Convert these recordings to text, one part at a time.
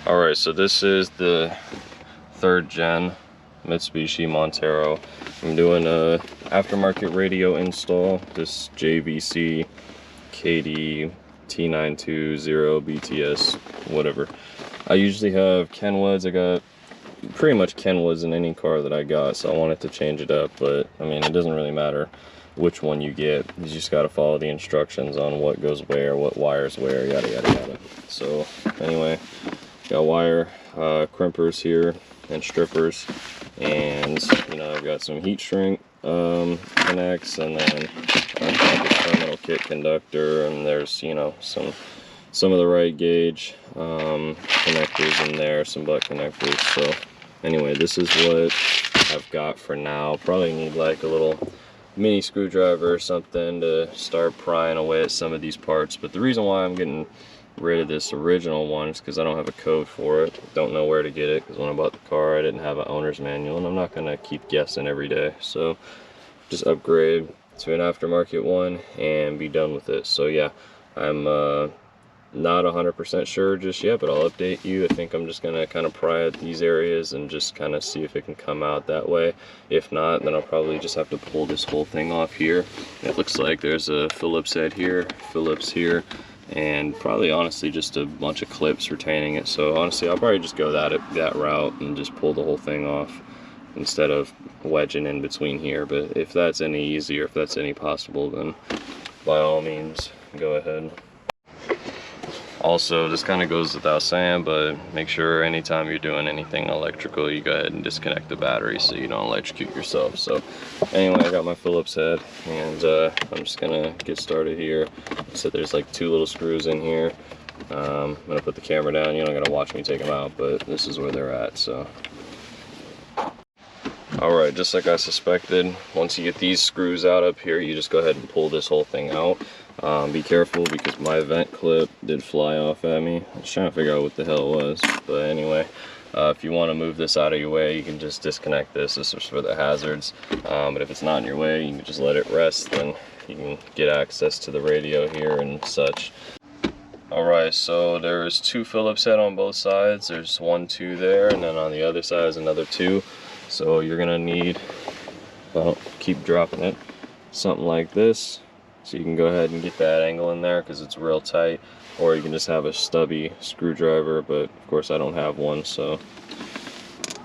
Alright, so this is the 3rd gen Mitsubishi Montero. I'm doing a aftermarket radio install, this JVC KD T920 BTS, whatever. I usually have Kenwoods. I got pretty much Kenwoods in any car that I got, so I wanted to change it up, but I mean, it doesn't really matter which one you get. You just got to follow the instructions on what goes where, what wires where, yada yada yada. So anyway, got wire crimpers here and strippers, and you know, I've got some heat shrink connects, and then I've got the terminal kit conductor, and there's, you know, some of the right gauge connectors in there, some butt connectors. So anyway, this is what I've got for now. Probably need like a little mini screwdriver or something to start prying away at some of these parts. But the reason why I'm getting rid of this original one is because I don't have a code for it. Don't know where to get it, because when I bought the car I didn't have an owner's manual, and I'm not going to keep guessing every day. So just upgrade to an aftermarket one and be done with it. So yeah, I'm not 100% sure just yet, but I'll update you. I think I'm just gonna kind of pry at these areas and just kind of see if it can come out that way. If not, then I'll probably just have to pull this whole thing off here. It looks like there's a Phillips head here, Phillips here, and probably honestly just a bunch of clips retaining it. So honestly, I'll probably just go that route and just pull the whole thing off instead of wedging in between here. But if that's any easier, if that's any possible, then by all means go ahead. Also, this kind of goes without saying, but make sure anytime you're doing anything electrical, you go ahead and disconnect the battery so you don't electrocute yourself. So anyway, I got my Phillips head, and I'm just gonna get started here. So there's like 2 little screws in here. I'm gonna put the camera down. You're not gonna watch me take them out, but this is where they're at. So alright, just like I suspected, once you get these screws out up here, you just go ahead and pull this whole thing out. Be careful, because my vent clip did fly off at me. I was trying to figure out what the hell it was. But anyway, if you want to move this out of your way, you can just disconnect this. This is for the hazards. But if it's not in your way, you can just let it rest, then you can get access to the radio here and such. Alright, so there's 2 Phillips head on both sides. There's 1, 2 there, and then on the other side is another 2. So you're gonna need, well, keep dropping it, something like this. So you can go ahead and get that angle in there because it's real tight, or you can just have a stubby screwdriver, but of course I don't have one. So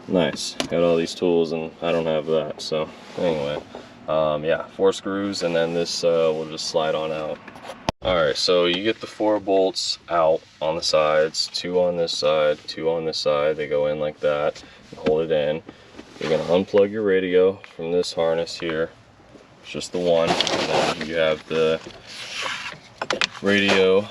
nice, got all these tools and I don't have that. So anyway, yeah, 4 screws, and then this will just slide on out. Alright, so you get the 4 bolts out on the sides, 2 on this side, 2 on this side. They go in like that and hold it in. You're going to unplug your radio from this harness here. It's just the one, and then you have the radio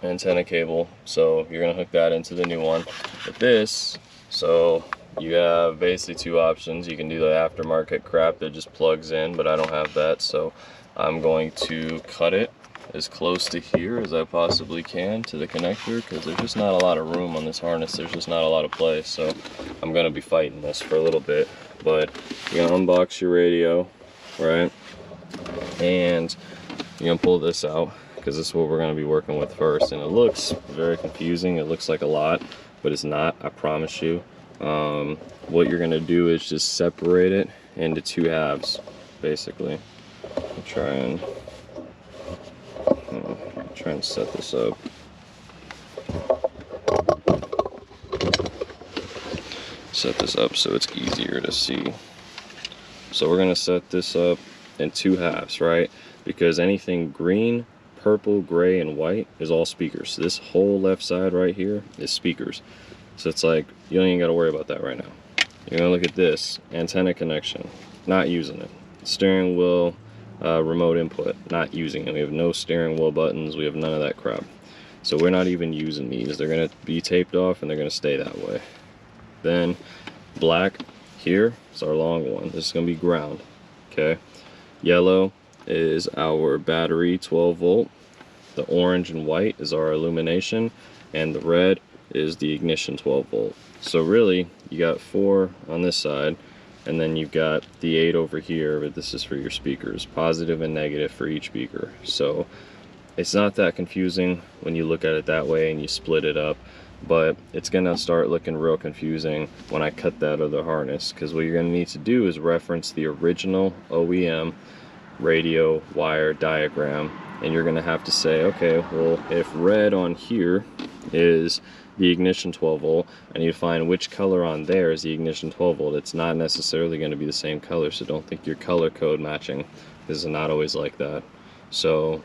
antenna cable, so you're going to hook that into the new one. With this, so you have basically 2 options. You can do the aftermarket crap that just plugs in, but I don't have that, so I'm going to cut it as close to here as I possibly can to the connector, because there's just not a lot of room on this harness. There's just not a lot of place, so I'm going to be fighting this for a little bit. But you're going to unbox your radio, right, and you're going to pull this out, because this is what we're going to be working with first. And it looks very confusing. It looks like a lot, but it's not, I promise you. What you're going to do is just separate it into 2 halves, basically. I'll try and set this up. Set this up so it's easier to see. So we're going to set this up in 2 halves, right? Because anything green, purple, gray, and white is all speakers. So this whole left side right here is speakers. So it's like, you don't even got to worry about that right now. You're going to look at this antenna connection, not using it. Steering wheel remote input, not using it. We have no steering wheel buttons, we have none of that crap. So we're not even using these. They're going to be taped off and they're going to stay that way. Then black here is our long one. This is going to be ground. Okay. Yellow is our battery 12 volt. The orange and white is our illumination, and the red is the ignition 12 volt. So really you got 4 on this side, and then you've got the 8 over here, but this is for your speakers, positive and negative for each speaker. So it's not that confusing when you look at it that way and you split it up, but it's gonna start looking real confusing when I cut that other harness, because what you're gonna need to do is reference the original OEM radio wire diagram, and you're gonna have to say, okay, well, if red on here is the ignition 12 volt, I need to find which color on there is the ignition 12 volt. It's not necessarily going to be the same color, so don't think your color code matching. This is not always like that. So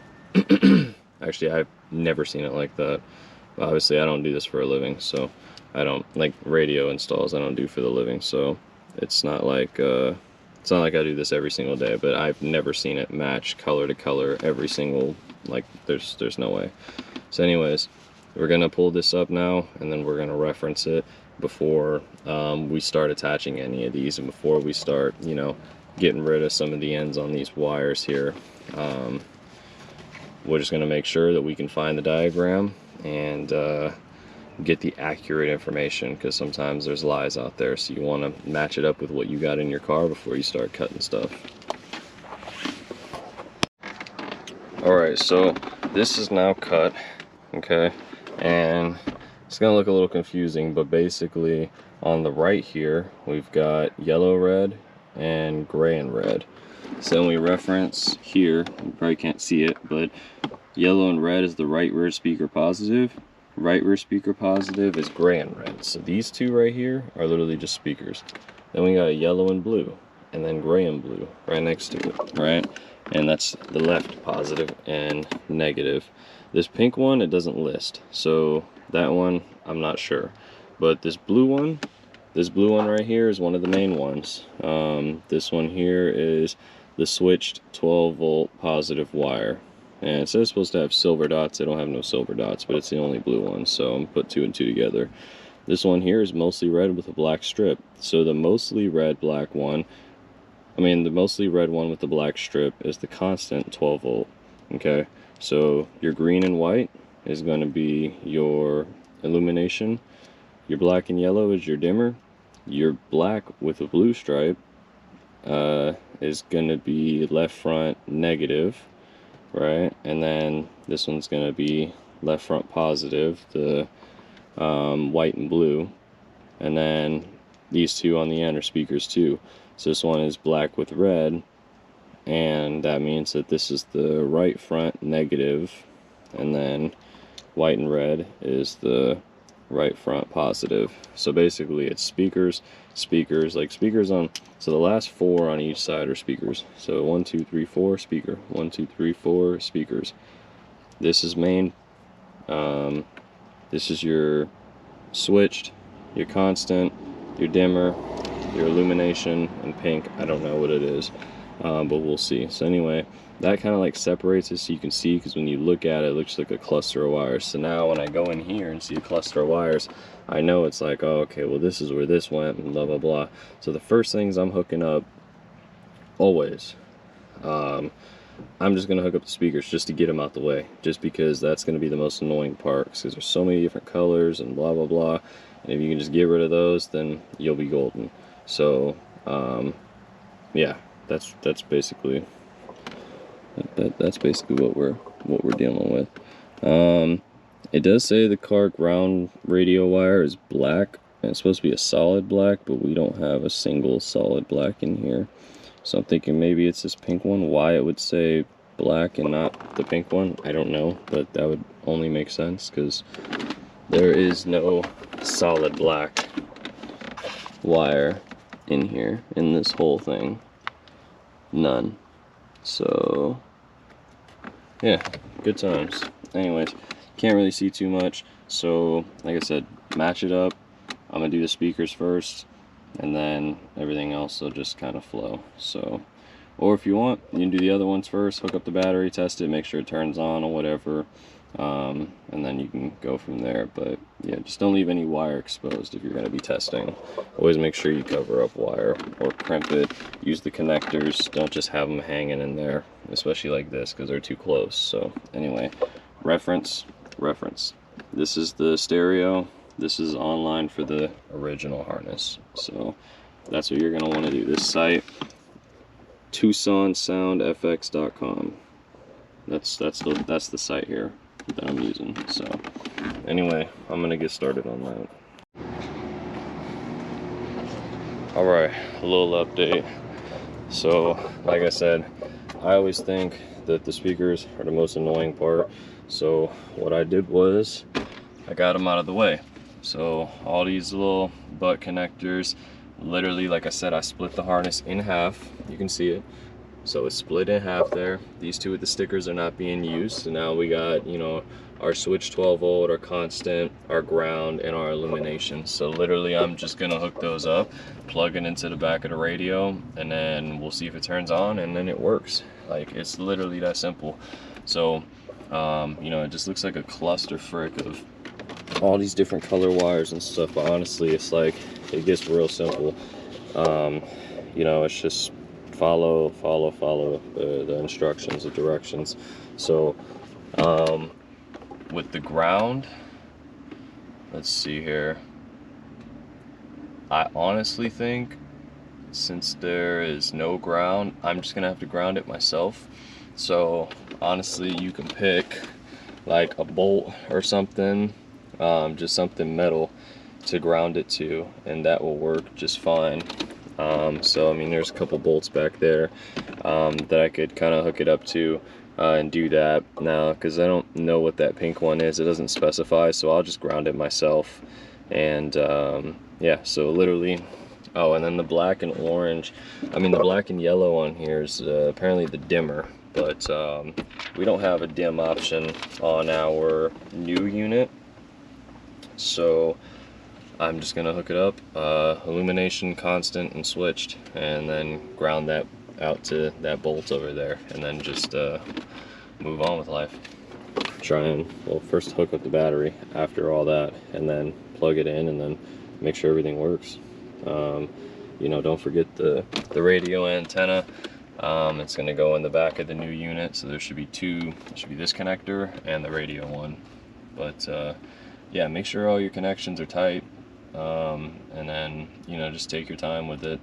actually, I've never seen it like that. Obviously, I don't do this for a living, so I don't like radio installs. I don't do for the living, so it's not like I do this every single day. But I've never seen it match color to color every single, like there's no way. So anyways, we're gonna pull this up now, and then we're gonna reference it before we start attaching any of these, and before we start, you know, getting rid of some of the ends on these wires here. We're just gonna make sure that we can find the diagram and get the accurate information, because sometimes there's lies out there, so you want to match it up with what you got in your car before you start cutting stuff. Alright, so this is now cut, okay, and it's gonna look a little confusing, but basically on the right here we've got yellow, red, and gray and red. So when we reference here, you probably can't see it, but yellow and red is the right rear speaker positive, right rear speaker positive is gray and red. So these two right here are literally just speakers. Then we got a yellow and blue, and then gray and blue right next to it, right? And that's the left positive and negative. This pink one, it doesn't list, so that one I'm not sure. But this blue one right here is one of the main ones. This one here is the switched 12 volt positive wire, and it says it's supposed to have silver dots. They don't have no silver dots, but it's the only blue one, so I'm put 2 and 2 together. This one here is mostly red with a black strip. So the mostly red black one, the mostly red one with the black strip is the constant 12 volt. Okay, so your green and white is going to be your illumination. Your black and yellow is your dimmer. Your black with a blue stripe is going to be left front negative, right? And then this one's going to be left front positive, the white and blue. And then these two on the end are speakers too. So this one is black with red, and that means that this is the right front negative, and then white and red is the right front positive. So basically it's speakers, like speakers on, so the last 4 on each side are speakers. So 1 2 3 4 speaker, 1 2 3 4 speakers. This is main, this is your switched, your constant, your dimmer, your illumination, and pink. I don't know what it is, but we'll see. So anyway, that kind of like separates it so you can see, because when you look at it, it looks like a cluster of wires. So now when I go in here and see a cluster of wires, I know it's like, oh, okay, well this is where this went, and blah blah blah. So the first things I'm hooking up always, I'm just gonna hook up the speakers just to get them out the way, just because that's gonna be the most annoying part, because there's so many different colors and blah blah blah, and if you can just get rid of those, then you'll be golden. So yeah, that's basically what we're dealing with. It does say the car ground radio wire is black, and it's supposed to be a solid black, but we don't have a single solid black in here. So I'm thinking maybe it's this pink one. Why it would say black and not the pink one, I don't know, but that would only make sense because there is no solid black wire in here, in this whole thing. None. So yeah, good times. Anyways, can't really see too much, so like I said, match it up. I'm gonna do the speakers first, and then everything else will just kind of flow. So, or if you want, you can do the other ones first, hook up the battery, test it, make sure it turns on or whatever, and then you can go from there. But yeah, just don't leave any wire exposed if you're going to be testing. Always make sure you cover up wire or crimp it. Use the connectors, don't just have them hanging in there, especially like this, because they're too close. So anyway, reference. This is the stereo. This is online for the original harness. So that's what you're going to want to do. This site, TucsonSoundFX.com. That's the site here that I'm using. So anyway, I'm gonna get started on that. All right, a little update. So like I said, I always think that the speakers are the most annoying part. So what I did was I got them out of the way. So all these little butt connectors, literally, like I said, I split the harness in half. You can see it. So it's split in half there. These two with the stickers are not being used. So now we got, you know, our switch 12 volt, our constant, our ground, and our illumination. So literally I'm just gonna hook those up, plug it into the back of the radio, and then we'll see if it turns on, and then it works. Like, it's literally that simple. So, you know, it just looks like a cluster frick of all these different color wires and stuff, but honestly, it's like, it gets real simple. You know, it's just follow the instructions, the directions. So with the ground, let's see here, I honestly think since there is no ground, I'm just gonna have to ground it myself. So honestly, you can pick like a bolt or something, just something metal to ground it to, and that will work just fine. So I mean, there's a couple bolts back there that I could kind of hook it up to and do that now, because I don't know what that pink one is. It doesn't specify, so I'll just ground it myself. And yeah, so literally, oh, and then the black and orange, I mean the black and yellow on here is apparently the dimmer, but we don't have a dim option on our new unit. So I'm just gonna hook it up, illumination, constant, and switched, and then ground that out to that bolt over there, and then just move on with life. Try and, well, first hook up the battery after all that, and then plug it in, and then make sure everything works. You know, don't forget the radio antenna. It's gonna go in the back of the new unit, so there should be two. There should be this connector and the radio one. But yeah, make sure all your connections are tight. And then, you know, just take your time with it.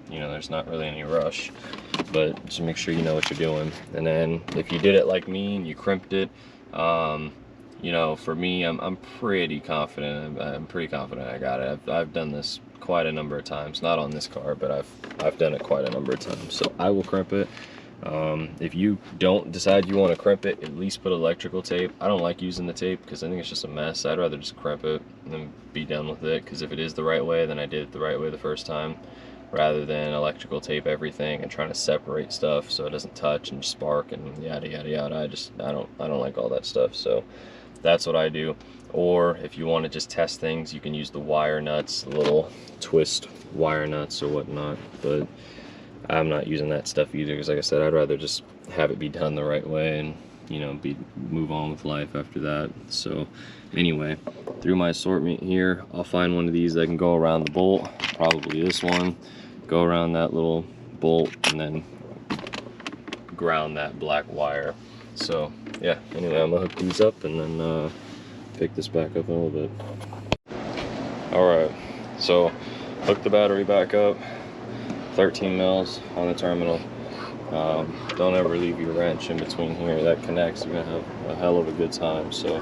You know, there's not really any rush, but just make sure you know what you're doing. And then if you did it like me and you crimped it, you know, for me, I'm pretty confident. I'm pretty confident I got it. I've done this quite a number of times, not on this car, but I've done it quite a number of times. So I will crimp it. If you don't decide you want to crimp it, at least put electrical tape. I don't like using the tape because I think it's just a mess. I'd rather just crimp it and then be done with it, because if it is the right way, then I did it the right way the first time, rather than electrical tape everything and trying to separate stuff so it doesn't touch and spark and yada yada yada. I don't like all that stuff. So that's what I do. Or if you want to just test things, you can use the wire nuts, the little twist wire nuts or whatnot, but I'm not using that stuff either, because like I said, I'd rather just have it be done the right way and, you know, move on with life after that. So anyway, through my assortment here, I'll find one of these that can go around the bolt, probably this one, go around that little bolt, and then ground that black wire. So yeah, anyway, I'm gonna hook these up and then pick this back up in a little bit. All right, so hook the battery back up. 13 mils on the terminal. Don't ever leave your wrench in between here. That connects, you're gonna have a hell of a good time. So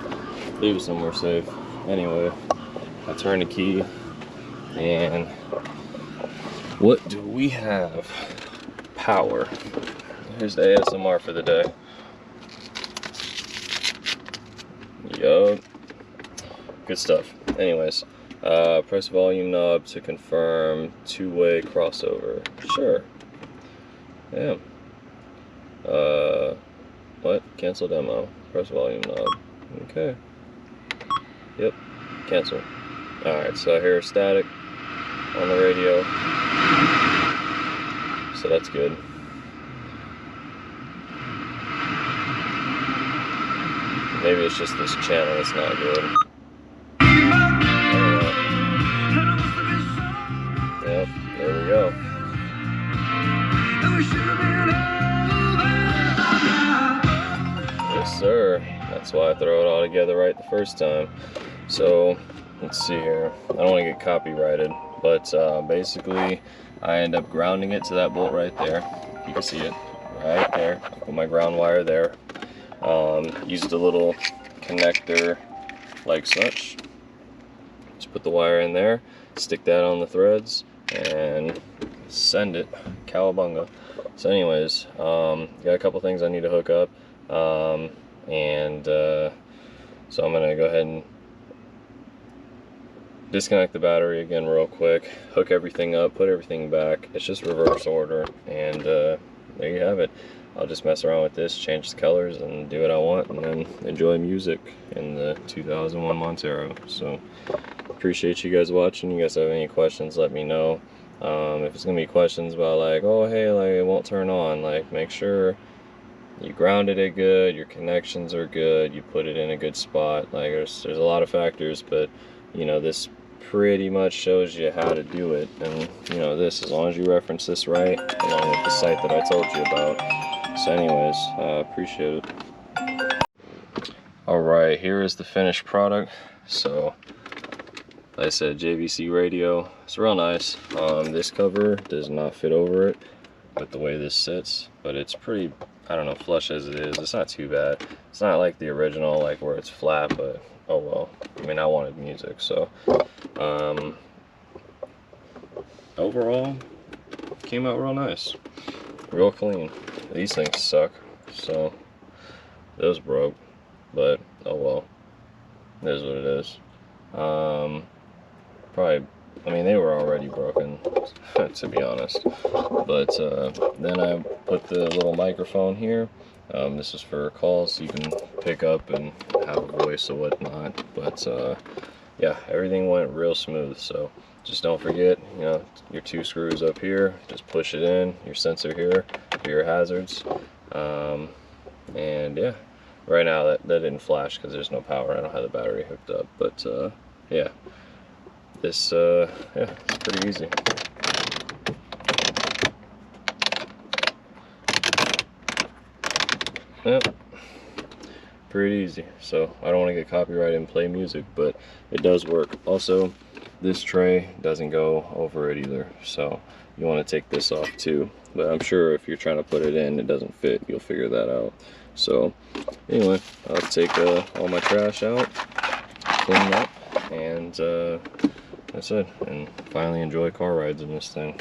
leave it somewhere safe. Anyway, I turn the key, and what do we have? Power. Here's the ASMR for the day. Yup. Good stuff. Anyways, press volume knob to confirm two-way crossover. Sure. Yeah. What? Cancel demo. Press volume knob. Okay. Yep. Cancel. Alright, so I hear static on the radio. So that's good. Maybe it's just this channel that's not good. Yep, there we go. Yes, sir. That's why I throw it all together right the first time. So, let's see here. I don't want to get copyrighted, but basically, I end up grounding it to that bolt right there. You can see it right there. I put my ground wire there. Used a little connector like such. Just put the wire in there, stick that on the threads, and send it. Cowabunga. So anyways, got a couple things I need to hook up, so I'm gonna go ahead and disconnect the battery again real quick, hook everything up, put everything back. It's just reverse order, and there you have it. I'll just mess around with this, change the colors, and do what I want, and then enjoy music in the 2001 Montero. So appreciate you guys watching. You guys have any questions, let me know. If it's gonna be questions about like, oh hey, like it won't turn on, like make sure you grounded it good, your connections are good, you put it in a good spot. Like there's a lot of factors, but you know, this pretty much shows you how to do it. And you know, this, as long as you reference this right, along with the site that I told you about. So anyways, appreciate it. Alright, here is the finished product. So like I said, JVC radio, it's real nice. This cover does not fit over it with the way this sits, but it's pretty, I don't know, flush as it is. It's not too bad. It's not like the original, like where it's flat, but oh well. I mean, I wanted music, so overall came out real nice, real clean. These things suck, so those broke, but oh well, it is what it is. Probably, I mean, they were already broken, to be honest. But then I put the little microphone here. This is for calls, so you can pick up and have a voice or whatnot. But yeah, everything went real smooth. So just don't forget, you know, your 2 screws up here. Just push it in. Your sensor here for your hazards. And yeah, right now that didn't flash because there's no power. I don't have the battery hooked up. But yeah. This, yeah, it's pretty easy. Yep, pretty easy. So I don't want to get copyrighted and play music, but it does work. Also, this tray doesn't go over it either, so you want to take this off too. But I'm sure if you're trying to put it in, it doesn't fit. You'll figure that out. So anyway, I'll take all my trash out, clean it up, and that's it, and finally enjoy car rides in this thing.